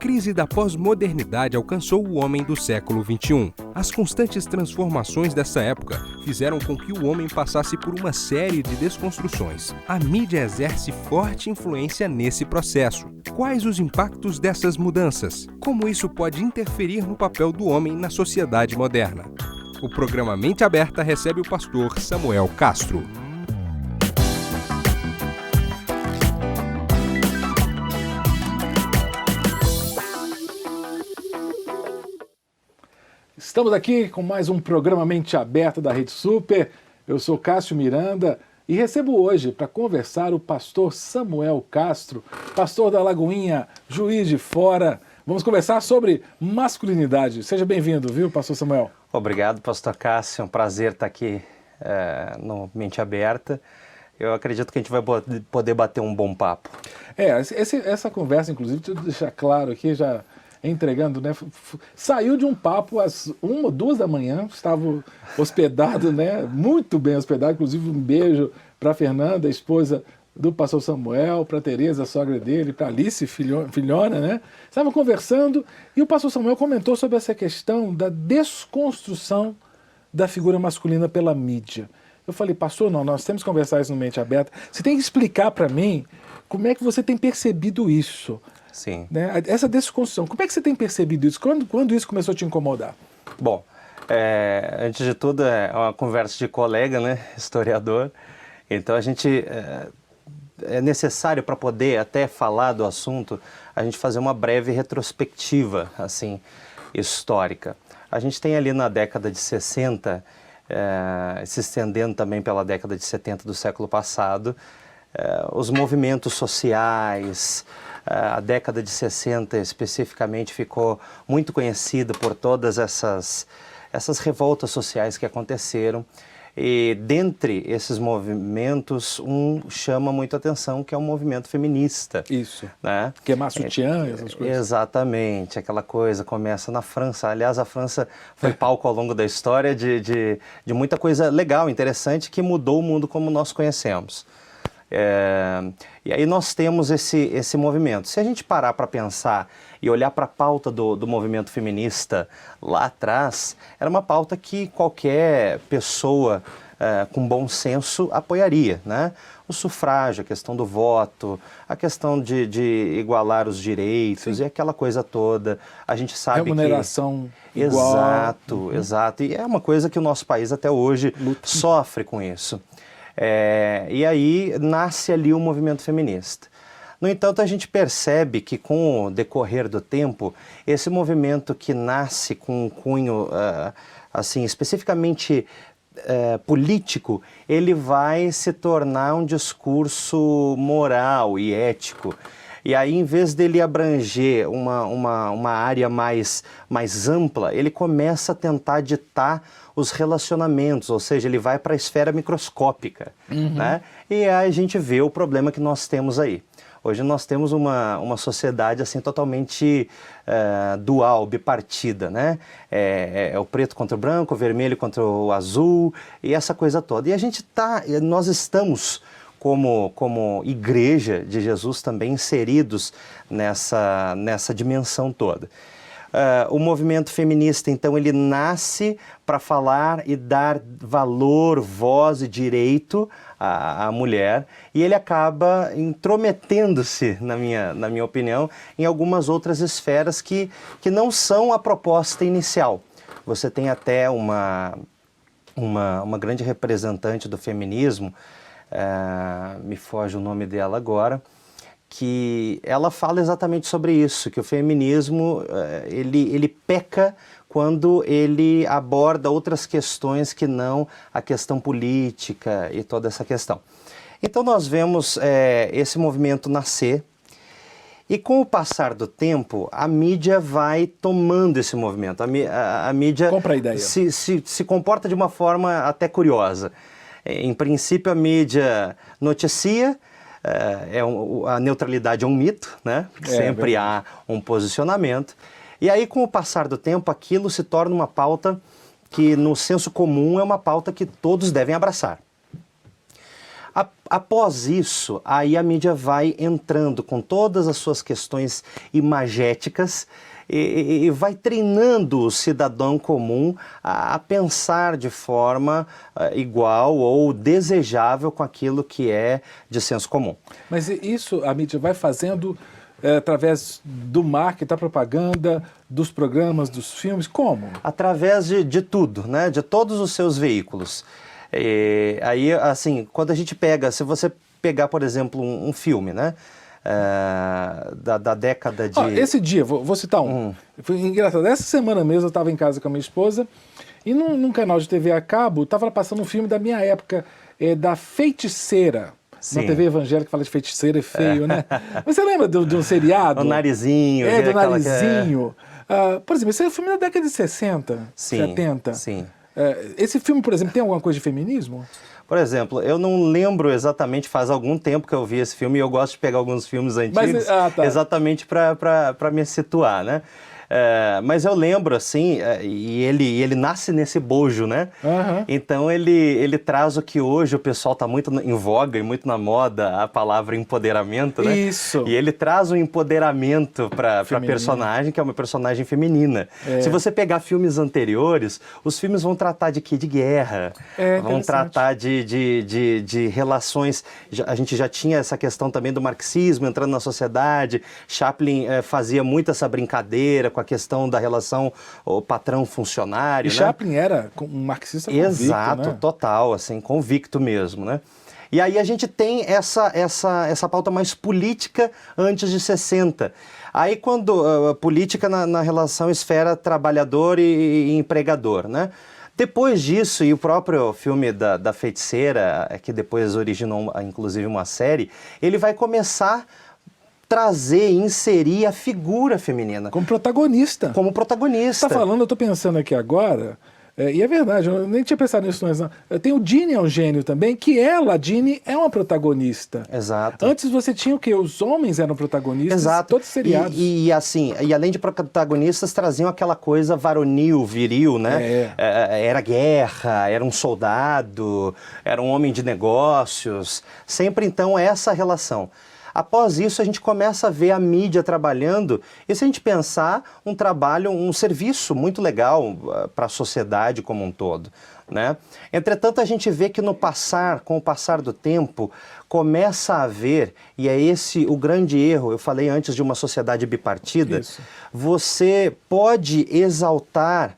crise da pós-modernidade alcançou o homem do século XXI. As constantes transformações dessa época fizeram com que o homem passasse por uma série de desconstruções. A mídia exerce forte influência nesse processo. Quais os impactos dessas mudanças? Como isso pode interferir no papel do homem na sociedade moderna? O programa Mente Aberta recebe o pastor Samuel Castro. Estamos aqui com mais um programa Mente Aberta da Rede Super. Eu sou Cássio Miranda e recebo hoje para conversar o pastor Samuel Castro, pastor da Lagoinha, Juiz de Fora. Vamos conversar sobre masculinidade. Seja bem-vindo, viu, pastor Samuel? Obrigado, pastor Cássio. É um prazer estar aqui no Mente Aberta. Eu acredito que a gente vai poder bater um bom papo. Essa conversa, inclusive, deixa eu deixar claro aqui, já entregando, né? Saiu de um papo às 1 ou 2 da manhã, estava hospedado, né? Muito bem hospedado, inclusive um beijo para Fernanda, a esposa do pastor Samuel, para Tereza, a sogra dele, para Alice, filhona, né? Estavam conversando e o pastor Samuel comentou sobre essa questão da desconstrução da figura masculina pela mídia. Eu falei, pastor, não, nós temos que conversar isso no Mente Aberta. Você tem que explicar para mim como é que você tem percebido isso. Sim. Né? Essa desconstrução, como é que você tem percebido isso? Quando isso começou a te incomodar? Bom, antes de tudo é uma conversa de colega, né, historiador. Então é necessário para poder até falar do assunto, a gente fazer uma breve retrospectiva, assim, histórica. A gente tem ali na década de 60, se estendendo também pela década de 70 do século passado, os movimentos sociais. A década de 60 especificamente ficou muito conhecida por todas essas revoltas sociais que aconteceram. E dentre esses movimentos, chama muito a atenção, que é o movimento feminista. Isso, né? Queimar sutiã e essas coisas. Exatamente, aquela coisa começa na França. Aliás, a França foi palco ao longo da história de muita coisa legal, interessante, que mudou o mundo como nós conhecemos. E aí nós temos esse movimento. Se a gente parar para pensar e olhar para a pauta do movimento feminista lá atrás, era uma pauta que qualquer pessoa com bom senso apoiaria, né? O sufrágio, a questão do voto, a questão de igualar os direitos. Sim. E aquela coisa toda. A gente sabe remuneração que... igual. Exato. E é uma coisa que o nosso país até hoje sofre com isso. E aí nasce ali o movimento feminista. No entanto, a gente percebe que com o decorrer do tempo, esse movimento que nasce com um cunho assim, especificamente político, ele vai se tornar um discurso moral e ético. E aí, em vez dele abranger uma área mais ampla, ele começa a tentar ditar os relacionamentos, ou seja, ele vai para a esfera microscópica. Né? E aí a gente vê o problema que nós temos aí. Hoje nós temos uma sociedade assim, totalmente dual, bipartida, né? É o preto contra o branco, o vermelho contra o azul, e essa coisa toda. E nós estamos... Como igreja de Jesus também inseridos nessa dimensão toda. O movimento feminista, então, ele nasce para falar e dar valor, voz e direito à mulher, e ele acaba intrometendo-se, na minha opinião, em algumas outras esferas que não são a proposta inicial. Você tem até uma grande representante do feminismo, me foge o nome dela agora, que ela fala exatamente sobre isso, que o feminismo ele peca quando ele aborda outras questões que não a questão política e toda essa questão. Então nós vemos esse movimento nascer, e com o passar do tempo, a mídia vai tomando esse movimento. A mídia compra a ideia. Se comporta de uma forma até curiosa. Em princípio, a mídia noticia, a neutralidade é um mito, né? Sempre há um posicionamento. E aí, com o passar do tempo, aquilo se torna uma pauta que, no senso comum, é uma pauta que todos devem abraçar. Após isso, aí a mídia vai entrando com todas as suas questões imagéticas e vai treinando o cidadão comum a pensar de forma igual ou desejável com aquilo que é de senso comum. Mas isso a mídia vai fazendo através do marketing, da propaganda, dos programas, dos filmes, como? Através de tudo, né? De todos os seus veículos. Aí, assim, quando a gente pega, se você pegar, por exemplo, um filme, né? Da década de... Esse dia, vou citar um. Foi engraçado. Essa semana mesmo eu estava em casa com a minha esposa e num canal de TV a cabo estava passando um filme da minha época, da Feiticeira. Sim. Uma TV evangélica que fala de feiticeira é feio, né? Mas você lembra de um seriado? O Narizinho. Do Narizinho. Por exemplo, esse é um filme da década de 60, sim, 70. Sim. Esse filme, por exemplo, tem alguma coisa de feminismo? Por exemplo, eu não lembro exatamente, faz algum tempo que eu vi esse filme e eu gosto de pegar alguns filmes antigos exatamente para me situar, né? Mas eu lembro, assim, e ele nasce nesse bojo, né? Uhum. Então ele traz o que hoje o pessoal está muito em voga e muito na moda, a palavra empoderamento, né? Isso. E ele traz um empoderamento para a personagem, que é uma personagem feminina. Se você pegar filmes anteriores, os filmes vão tratar de quê? De guerra, vão tratar de relações. A gente já tinha essa questão também do marxismo entrando na sociedade. Chaplin fazia muito essa brincadeira com a questão da relação o patrão-funcionário. E Chaplin era um marxista convicto, exato, né? Total, assim, convicto mesmo, né? E aí a gente tem essa pauta mais política antes de 60. Aí quando a política na relação esfera trabalhador e empregador, né? Depois disso, e o próprio filme da Feiticeira, que depois originou inclusive uma série, ele vai começar trazer, inserir a figura feminina. Como protagonista. Como protagonista. Você está falando, eu estou pensando aqui agora, e é verdade, eu nem tinha pensado nisso antes. Tem o Dini é um gênio também, que ela, Dini, é uma protagonista. Exato. Antes você tinha o quê? Os homens eram protagonistas. Exato. Todos seriados. E assim, e além de protagonistas, traziam aquela coisa varonil, viril, né? Era guerra, era um soldado, era um homem de negócios. Sempre, então, essa relação. Após isso, a gente começa a ver a mídia trabalhando, e se a gente pensar, um trabalho, um serviço muito legal para a sociedade como um todo, né? Entretanto, a gente vê que com o passar do tempo, começa a haver, e é esse o grande erro, eu falei antes de uma sociedade bipartida, Isso. Você pode exaltar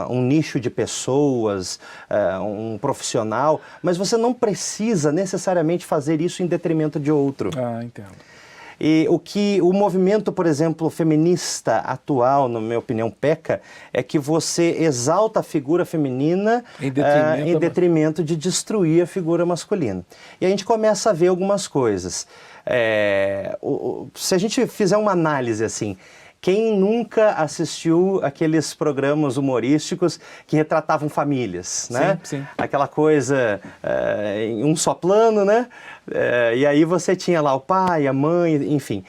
um nicho de pessoas, um profissional, mas você não precisa necessariamente fazer isso em detrimento de outro. Entendo. E o movimento, por exemplo, feminista atual, na minha opinião, peca, é que você exalta a figura feminina em detrimento de destruir a figura masculina. E a gente começa a ver algumas coisas. Se a gente fizer uma análise assim, quem nunca assistiu aqueles programas humorísticos que retratavam famílias, né? Sim. Aquela coisa em um só plano, né? E aí você tinha lá o pai, a mãe, enfim.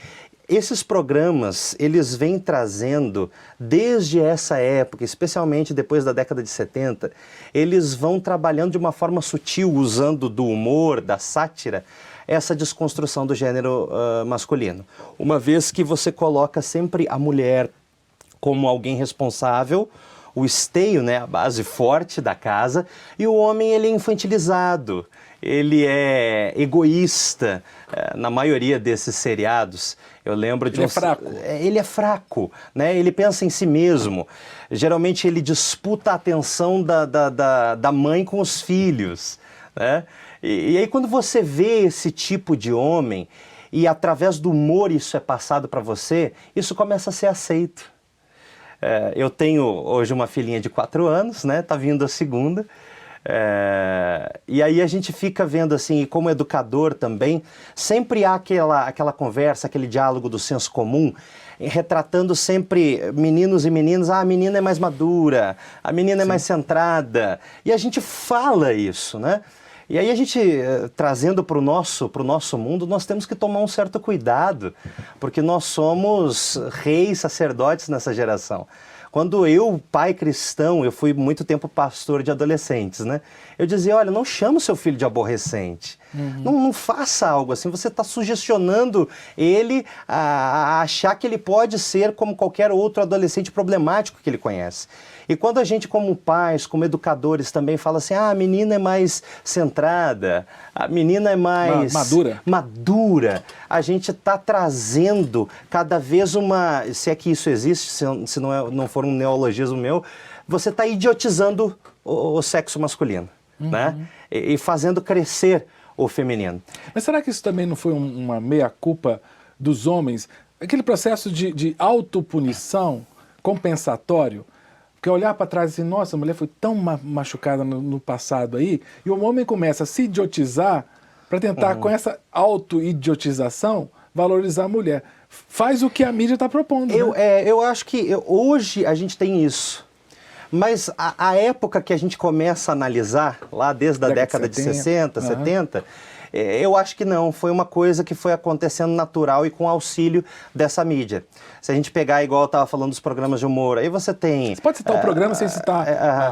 Esses programas, eles vêm trazendo, desde essa época, especialmente depois da década de 70, eles vão trabalhando de uma forma sutil, usando do humor, da sátira, essa desconstrução do gênero masculino. Uma vez que você coloca sempre a mulher como alguém responsável, o esteio, né, a base forte da casa, e o homem ele é infantilizado, ele é egoísta. Na maioria desses seriados, eu lembro de Ele é fraco. Ele é fraco, né? Ele pensa em si mesmo. Geralmente ele disputa a atenção da mãe com os filhos, né? E aí quando você vê esse tipo de homem e através do humor isso é passado para você, isso começa a ser aceito. Eu tenho hoje uma filhinha de 4 anos, né? Tá vindo a segunda. E aí a gente fica vendo assim, e como educador também, sempre há aquela conversa, aquele diálogo do senso comum, retratando sempre meninos e meninas, a menina é mais madura, a menina é mais centrada, e a gente fala isso, né? E aí a gente, trazendo para o nosso mundo, nós temos que tomar um certo cuidado, porque nós somos reis, sacerdotes nessa geração. Quando eu, pai cristão, eu fui muito tempo pastor de adolescentes, né? eu dizia, olha, não chama o seu filho de aborrecente. Não faça algo assim, você está sugestionando ele a achar que ele pode ser como qualquer outro adolescente problemático que ele conhece. E quando a gente, como pais, como educadores também fala assim, a menina é mais centrada, a menina é mais madura, a gente está trazendo cada vez uma, se é que isso existe, se não for um neologismo meu, você está idiotizando o sexo masculino, né? E fazendo crescer o feminino. Mas será que isso também não foi uma meia-culpa dos homens? Aquele processo de autopunição compensatório? Porque olhar para trás e dizer, nossa, a mulher foi tão machucada no passado aí, e o homem começa a se idiotizar para tentar, com essa auto-idiotização, valorizar a mulher. Faz o que a mídia está propondo. Eu acho que hoje a gente tem isso. Mas a época que a gente começa a analisar, lá desde a década de 60, 70, eu acho que não. Foi uma coisa que foi acontecendo natural e com auxílio dessa mídia. Se a gente pegar, igual eu estava falando dos programas de humor, aí você tem... Você pode citar o programa sem citar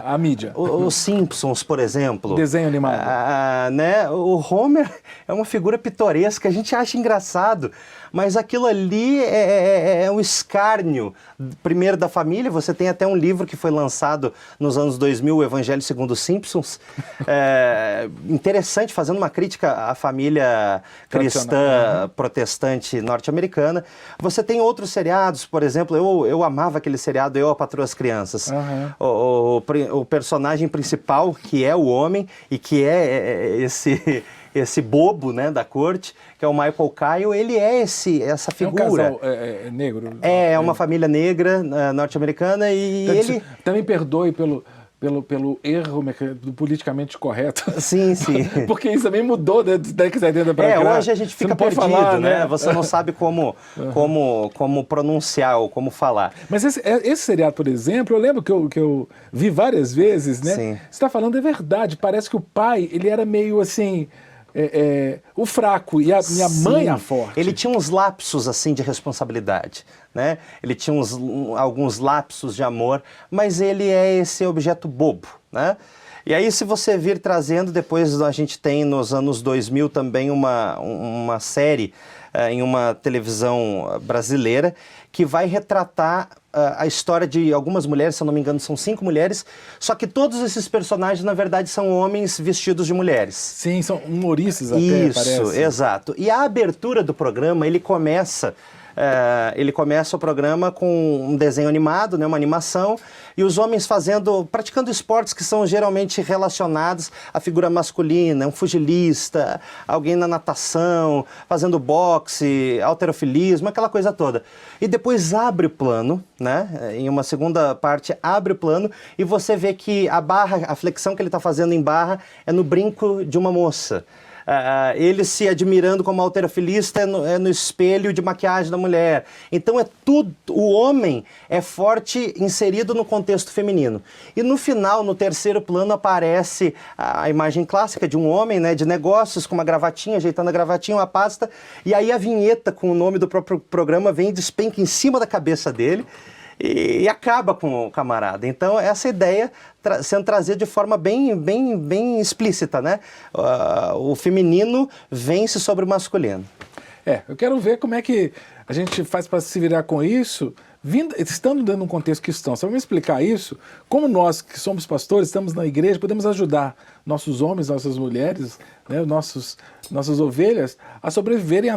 a mídia. Os Simpsons, por exemplo. Desenho animado. Né? O Homer é uma figura pitoresca, a gente acha engraçado, mas aquilo ali é um escárnio, primeiro da família. Você tem até um livro que foi lançado nos anos 2000, o Evangelho segundo os Simpsons, interessante, fazendo uma crítica à família cristã protestante norte-americana. Você tem outros seriados, por exemplo, eu amava aquele seriado Eu, a Patroa as Crianças. O personagem principal, que é o homem e que é esse bobo, né, da corte, que é o Michael Kyle, ele é essa figura. É um casal negro. É uma família negra norte-americana e então, ele... Também perdoe pelo erro do politicamente correto. Sim, sim. Porque isso também mudou da década de 70 para cá. Hoje a gente fica perdido, falar, né? Você não sabe como pronunciar ou como falar. Mas esse seriado, por exemplo, eu lembro que eu vi várias vezes, né? Sim. Você está falando é verdade. Parece que o pai, ele era meio assim... o fraco e a minha mãe a forte. Ele tinha uns lapsos assim de responsabilidade, né? Ele tinha alguns lapsos de amor, mas ele é esse objeto bobo, né? E aí, se você vir trazendo, depois a gente tem nos anos 2000 também uma série em uma televisão brasileira que vai retratar a história de algumas mulheres, se eu não me engano são 5 mulheres, só que todos esses personagens na verdade são homens vestidos de mulheres. Sim, são humoristas até, parece. Isso, exato. E a abertura do programa, ele começa o programa com um desenho animado, né, uma animação, e os homens praticando esportes que são geralmente relacionados à figura masculina, um pugilista, alguém na natação, fazendo boxe, halterofilismo, aquela coisa toda. E depois abre o plano, né, em uma segunda parte abre o plano e você vê que a flexão que ele está fazendo em barra é no brinco de uma moça. Ele se admirando como halterofilista no espelho de maquiagem da mulher. Então o homem é forte inserido no contexto feminino. E no final, no terceiro plano, aparece a imagem clássica de um homem, né, de negócios, com uma gravatinha, ajeitando a gravatinha, uma pasta, e aí a vinheta com o nome do próprio programa vem e despenca em cima da cabeça dele, e acaba com o camarada. Então, essa ideia sendo trazida de forma bem explícita, né? O feminino vence sobre o masculino. Eu quero ver como é que a gente faz para se virar com isso, estando dentro de um contexto cristão. Você vai me explicar isso? Como nós, que somos pastores, estamos na igreja, podemos ajudar nossos homens, nossas mulheres, né, nossas ovelhas, a sobreviverem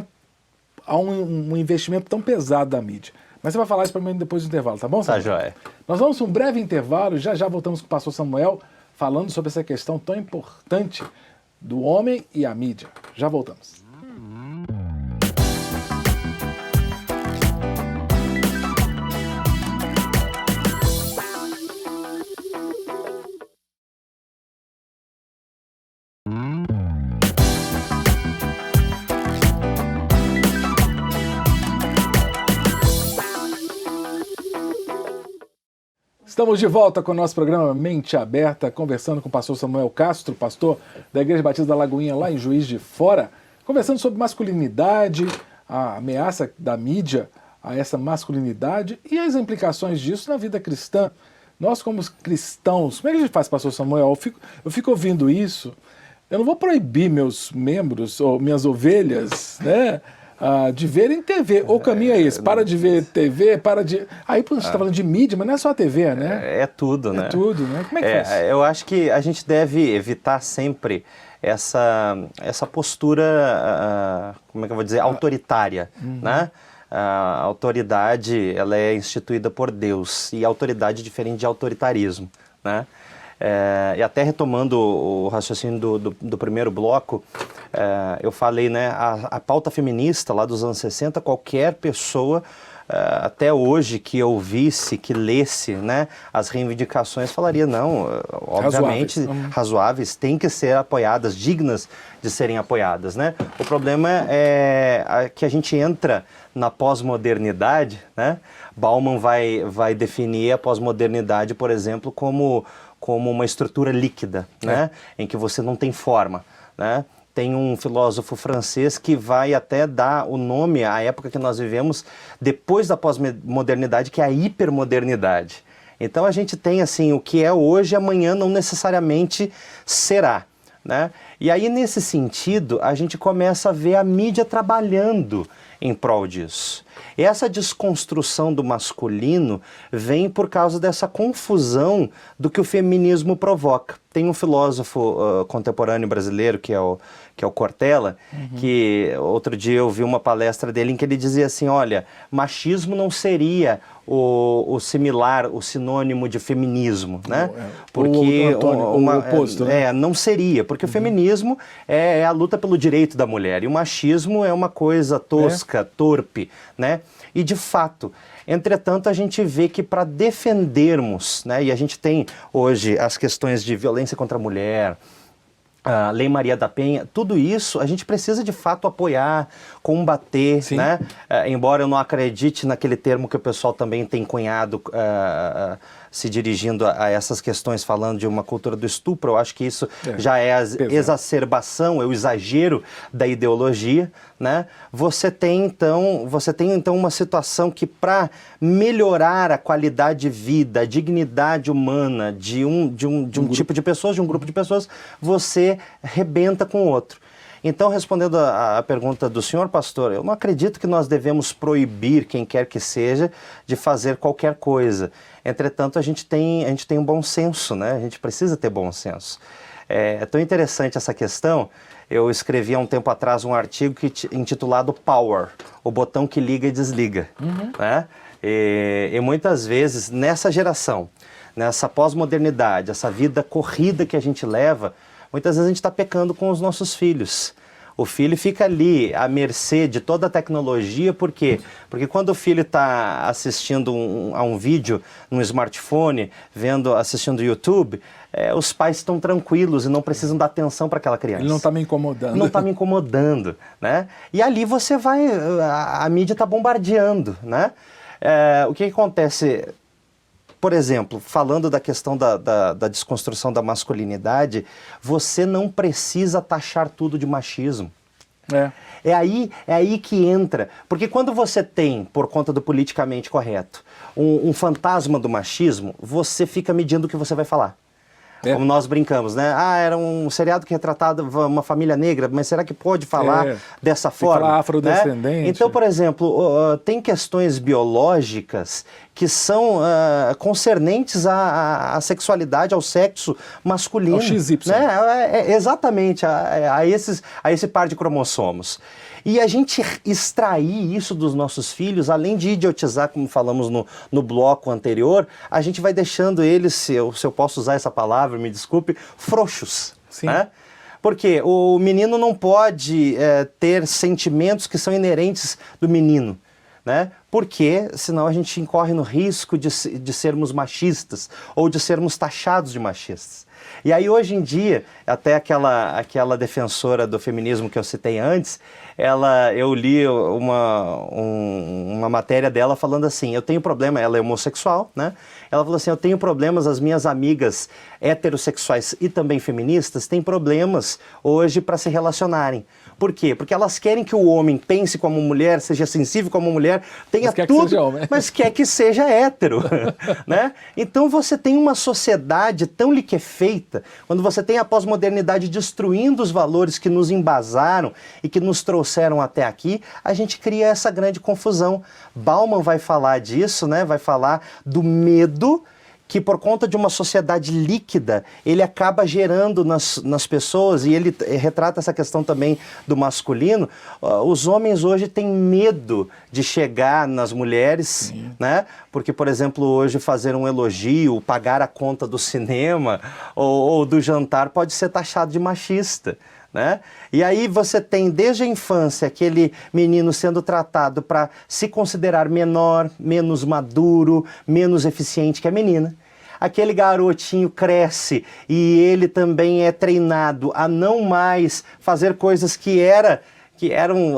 a um investimento tão pesado da mídia. Mas você vai falar isso para mim depois do intervalo, tá bom, Samuel? Tá, joia. Nós vamos para um breve intervalo, já voltamos com o pastor Samuel, falando sobre essa questão tão importante do homem e a mídia. Já voltamos. Estamos de volta com o nosso programa Mente Aberta, conversando com o pastor Samuel Castro, pastor da Igreja Batista da Lagoinha, lá em Juiz de Fora, conversando sobre masculinidade, a ameaça da mídia a essa masculinidade e as implicações disso na vida cristã, nós como cristãos, como é que a gente faz, pastor Samuel? Eu fico ouvindo isso, eu não vou proibir meus membros ou minhas ovelhas, né, de verem TV. O caminho é esse, para de ver TV, para de... Aí a gente está falando de mídia, mas não é só a TV, né? É tudo, né? É tudo, né? Como é que faz? Eu acho que a gente deve evitar sempre essa postura, como é que eu vou dizer, autoritária, né? A autoridade, ela é instituída por Deus, e a autoridade é diferente de autoritarismo, né? E até retomando o raciocínio do primeiro bloco, eu falei, né, a pauta feminista lá dos anos 60, qualquer pessoa, até hoje, que ouvisse, que lesse, né, as reivindicações, falaria, não, obviamente, razoáveis, têm que ser apoiadas, dignas de serem apoiadas, né? O problema é que a gente entra na pós-modernidade, né? Bauman vai definir a pós-modernidade, por exemplo, como uma estrutura líquida, né? Em que você não tem forma, né? Tem um filósofo francês que vai até dar o nome à época que nós vivemos depois da pós-modernidade, que é a hipermodernidade. Então a gente tem assim, o que é hoje, amanhã não necessariamente será, né? E aí nesse sentido a gente começa a ver a mídia trabalhando em prol disso. Essa desconstrução do masculino vem por causa dessa confusão do que o feminismo provoca. Tem um filósofo contemporâneo brasileiro, que é o Cortella, que outro dia eu vi uma palestra dele em que ele dizia assim, olha, machismo não seria o similar, o sinônimo de feminismo, né? Porque o oposto, né? Não seria, porque o feminismo é a luta pelo direito da mulher, e o machismo é uma coisa tosca, torpe, né? E de fato, entretanto, a gente vê que para defendermos, né, e a gente tem hoje as questões de violência contra a mulher, a Lei Maria da Penha, tudo isso a gente precisa de fato apoiar, combater, né? Embora eu não acredite naquele termo que o pessoal também tem cunhado se dirigindo a essas questões, falando de uma cultura do estupro, eu acho que isso já é a exacerbação, é o exagero da ideologia, né? Você tem então uma situação que, para melhorar a qualidade de vida, a dignidade humana de um tipo de pessoas, de um grupo de pessoas, você rebenta com o outro. Então, respondendo a pergunta do senhor, pastor, eu não acredito que nós devemos proibir quem quer que seja de fazer qualquer coisa. Entretanto, a gente tem um bom senso, né? A gente precisa ter bom senso. É tão interessante essa questão. Eu escrevi há um tempo atrás um artigo intitulado Power, o botão que liga e desliga, né? E muitas vezes, nessa geração, nessa pós-modernidade, essa vida corrida que a gente leva, muitas vezes a gente está pecando com os nossos filhos. O filho fica ali à mercê de toda a tecnologia, por quê? Porque quando o filho está assistindo a um vídeo no smartphone, assistindo YouTube, os pais estão tranquilos e não precisam dar atenção para aquela criança. Ele não está me incomodando. Não está me incomodando, né? E ali você a mídia está bombardeando, né? O que acontece? Por exemplo, falando da questão da desconstrução da masculinidade, você não precisa taxar tudo de machismo. É aí que entra, porque quando você tem, por conta do politicamente correto, um fantasma do machismo, você fica medindo o que você vai falar. Como nós brincamos, né? Era um seriado que retratava uma família negra, mas será que pode falar dessa forma? Falar afrodescendente. Né? Então, por exemplo, tem questões biológicas que são concernentes à sexualidade, ao sexo masculino. Ao XY. Né? Exatamente, a esse par de cromossomos. E a gente extrair isso dos nossos filhos, além de idiotizar, como falamos no bloco anterior, a gente vai deixando eles, se eu posso usar essa palavra, me desculpe, frouxos. Sim. Né? Porque o menino não pode ter sentimentos que são inerentes do menino. Né? Porque senão a gente incorre no risco de sermos machistas ou de sermos taxados de machistas. E aí hoje em dia, até aquela defensora do feminismo que eu citei antes, eu li uma matéria dela falando assim, eu tenho problema, ela é homossexual, né? Ela falou assim, eu tenho problemas, as minhas amigas heterossexuais e também feministas têm problemas hoje para se relacionarem. Por quê? Porque elas querem que o homem pense como mulher, seja sensível como mulher, tenha tudo, mas quer que seja hétero, né? Então você tem uma sociedade tão liquefeita, quando você tem a pós-modernidade destruindo os valores que nos embasaram e que nos trouxeram até aqui, a gente cria essa grande confusão. Bauman vai falar disso, né? Vai falar do medo que por conta de uma sociedade líquida, ele acaba gerando nas pessoas, e ele retrata essa questão também do masculino. Os homens hoje têm medo de chegar nas mulheres, né? Porque, por exemplo, hoje fazer um elogio, pagar a conta do cinema ou do jantar pode ser taxado de machista, né? E aí você tem desde a infância aquele menino sendo tratado para se considerar menor, menos maduro, menos eficiente que a menina. Aquele garotinho cresce e ele também é treinado a não mais fazer coisas que eram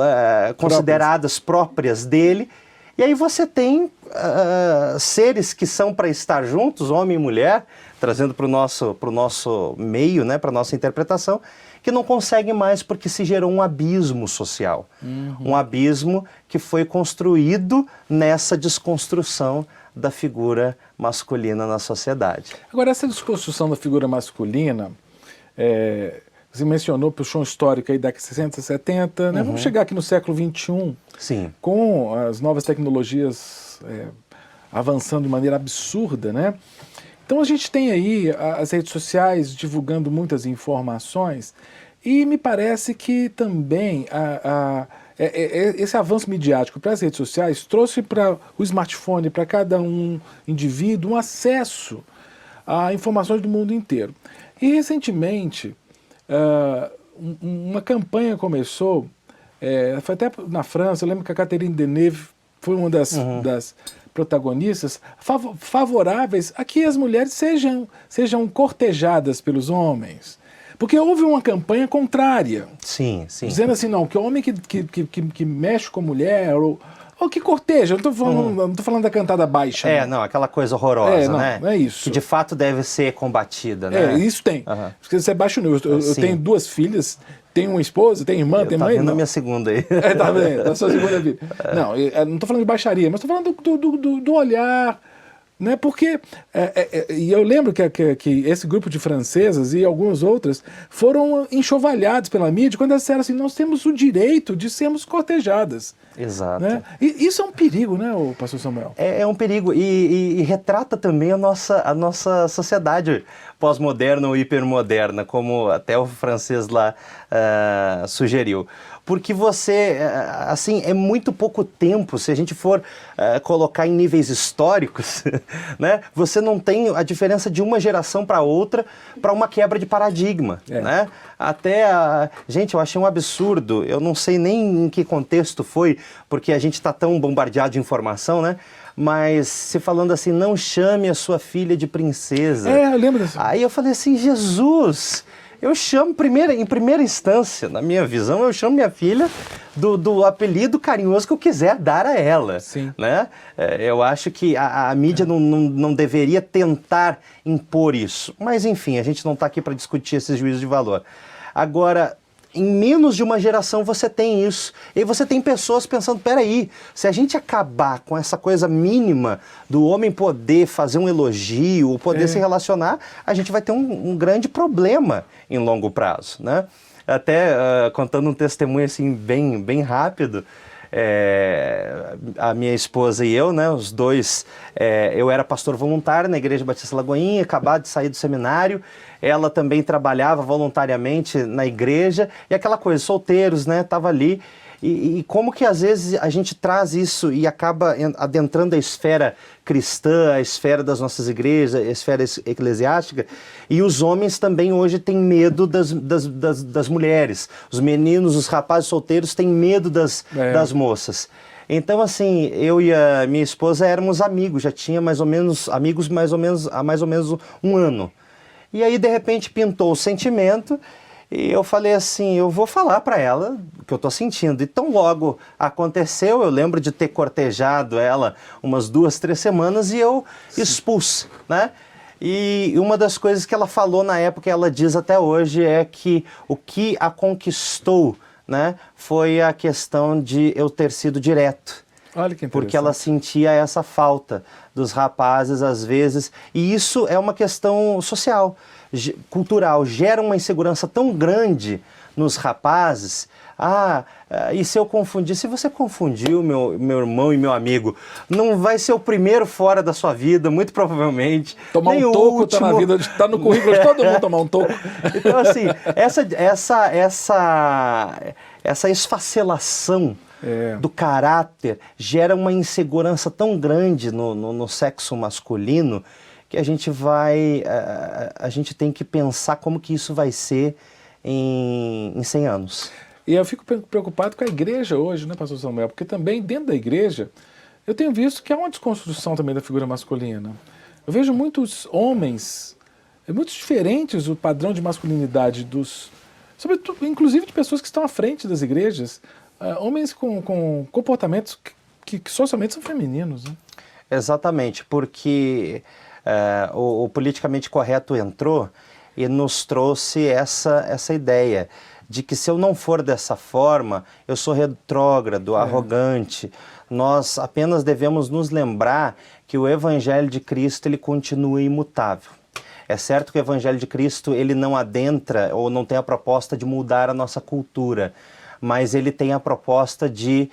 consideradas próprias dele. E aí você tem seres que são para estar juntos, homem e mulher, trazendo para o nosso meio, né, para a nossa interpretação, que não conseguem mais porque se gerou um abismo social. Um abismo que foi construído nessa desconstrução da figura masculina na sociedade. Agora, essa desconstrução da figura masculina, você mencionou, puxou um histórico aí da década de 60, 70, né? Vamos chegar aqui no século XXI, Sim. Com as novas tecnologias avançando de maneira absurda, né? Então a gente tem aí as redes sociais divulgando muitas informações e me parece que também esse avanço midiático para as redes sociais trouxe para o smartphone, para cada indivíduo, um acesso a informações do mundo inteiro. E recentemente, uma campanha começou, foi até na França, eu lembro que a Catherine Deneuve foi uma das protagonistas, favoráveis a que as mulheres sejam cortejadas pelos homens. Porque houve uma campanha contrária. Sim, sim. Dizendo assim, não, que o homem que mexe com a mulher, ou que corteja, eu não estou falando da cantada baixa. Não, aquela coisa horrorosa, né? Não é isso. Que de fato deve ser combatida, né? Isso tem. Porque você é baixo nível. Eu tenho 2 filhas, tenho uma esposa, tenho irmã, tenho mãe. Tá vendo a minha segunda aí. Tá vendo, a sua segunda filha. Não, eu não estou falando de baixaria, mas estou falando do olhar, né? Porque, e eu lembro que esse grupo de francesas e algumas outras foram enxovalhados pela mídia quando elas disseram assim, nós temos o direito de sermos cortejadas. Exato. Né? E isso é um perigo, né, pastor Samuel? É um perigo e retrata também a nossa sociedade pós-moderna ou hipermoderna, como até o francês lá sugeriu. Porque você, assim, é muito pouco tempo, se a gente for colocar em níveis históricos, né? Você não tem a diferença de uma geração para outra para uma quebra de paradigma, né? Gente, eu achei um absurdo, eu não sei nem em que contexto foi, porque a gente está tão bombardeado de informação, né? Mas se falando assim, não chame a sua filha de princesa. Eu lembro disso. Aí eu falei assim, Jesus... Eu chamo, em primeira instância, na minha visão, eu chamo minha filha do apelido carinhoso que eu quiser dar a ela. Sim. Né? Eu acho que a mídia não deveria tentar impor isso. Mas, enfim, a gente não está aqui para discutir esses juízos de valor. Agora, em menos de uma geração você tem isso. E você tem pessoas pensando, peraí, se a gente acabar com essa coisa mínima do homem poder fazer um elogio, ou poder se relacionar, a gente vai ter um grande problema em longo prazo, né? Até contando um testemunho assim bem rápido, a minha esposa e eu, né, os dois, eu era pastor voluntário na Igreja Batista Lagoinha, acabado de sair do seminário, ela também trabalhava voluntariamente na igreja, e aquela coisa, solteiros, né, tava ali, e como que às vezes a gente traz isso e acaba adentrando a esfera cristã, a esfera das nossas igrejas, a esfera eclesiástica, e os homens também hoje têm medo das mulheres, os meninos, os rapazes solteiros têm medo das moças. Então, assim, eu e a minha esposa éramos amigos, já tinha mais ou menos, amigos há mais ou menos um ano. E aí, de repente, pintou o sentimento e eu falei assim, eu vou falar para ela o que eu estou sentindo. E tão logo aconteceu, eu lembro de ter cortejado ela umas 2, 3 semanas e eu expus, né? E uma das coisas que ela falou na época, ela diz até hoje, é que o que a conquistou né, foi a questão de eu ter sido direto. Olha que interessante. Porque ela sentia essa falta dos rapazes, às vezes. E isso é uma questão social, cultural. Gera uma insegurança tão grande nos rapazes. E se eu confundir? Se você confundiu, meu irmão e meu amigo, não vai ser o primeiro fora da sua vida, muito provavelmente. Tomar nem um o toco último. tá na vida, tá no currículo de todo mundo tomar um toco. Então, assim, essa esfacelação do caráter gera uma insegurança tão grande no sexo masculino que a gente tem que pensar como que isso vai ser em 100 anos. E eu fico preocupado com a igreja hoje, né, pastor Samuel? Porque também dentro da igreja eu tenho visto que há uma desconstrução também da figura masculina. Eu vejo muitos homens, muito diferentes o padrão de masculinidade sobretudo, inclusive de pessoas que estão à frente das igrejas, homens com comportamentos que socialmente são femininos, né? Exatamente, porque o politicamente correto entrou e nos trouxe essa ideia de que se eu não for dessa forma, eu sou retrógrado, arrogante. Nós apenas devemos nos lembrar que o Evangelho de Cristo ele continua imutável. É certo que o Evangelho de Cristo ele não adentra ou não tem a proposta de mudar a nossa cultura, mas ele tem a proposta de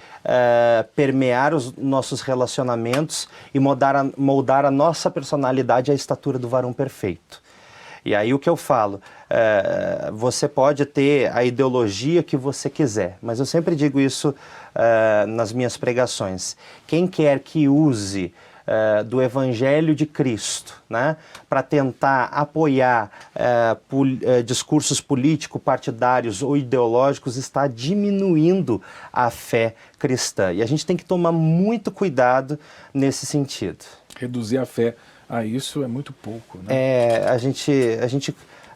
permear os nossos relacionamentos e moldar a nossa personalidade à estatura do varão perfeito. E aí o que eu falo, você pode ter a ideologia que você quiser, mas eu sempre digo isso nas minhas pregações. Quem quer que use do Evangelho de Cristo, né, para tentar apoiar discursos político-partidários ou ideológicos, está diminuindo a fé cristã. E a gente tem que tomar muito cuidado nesse sentido. Reduzir a fé a isso é muito pouco, né?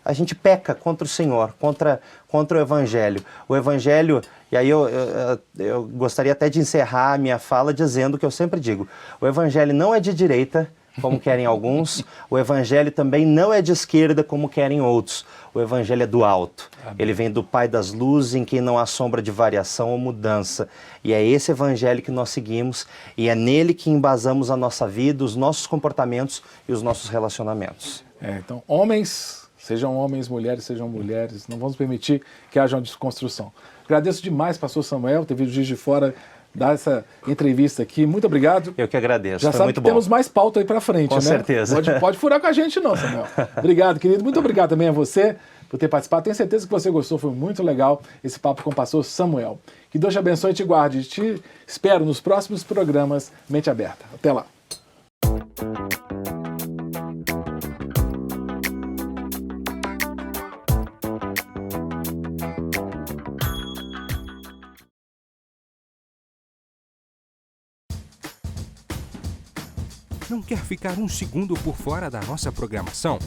A gente peca contra o Senhor, contra o Evangelho. O Evangelho, e aí eu gostaria até de encerrar a minha fala dizendo o que eu sempre digo. O Evangelho não é de direita, como querem alguns. O Evangelho também não é de esquerda, como querem outros. O Evangelho é do alto. Amém. Ele vem do Pai das luzes, em quem não há sombra de variação ou mudança. E é esse Evangelho que nós seguimos, e é nele que embasamos a nossa vida, os nossos comportamentos e os nossos relacionamentos. Então, homens, sejam homens, mulheres, sejam mulheres, não vamos permitir que haja uma desconstrução. Agradeço demais, pastor Samuel, ter vindo de Juiz de Fora dar essa entrevista aqui. Muito obrigado. Eu que agradeço. Já foi sabe muito que bom. Temos mais pauta aí para frente, Com né? certeza. Pode furar com a gente não, Samuel. Obrigado, querido. Muito obrigado também a você por ter participado. Tenho certeza que você gostou. Foi muito legal esse papo com o pastor Samuel. Que Deus te abençoe e te guarde. Te espero nos próximos programas Mente Aberta. Até lá. Não quer ficar um segundo por fora da nossa programação?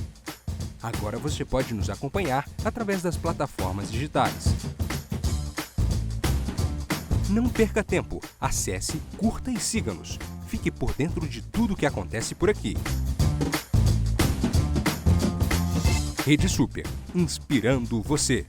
Agora você pode nos acompanhar através das plataformas digitais. Não perca tempo. Acesse, curta e siga-nos. Fique por dentro de tudo o que acontece por aqui. Rede Super, inspirando você.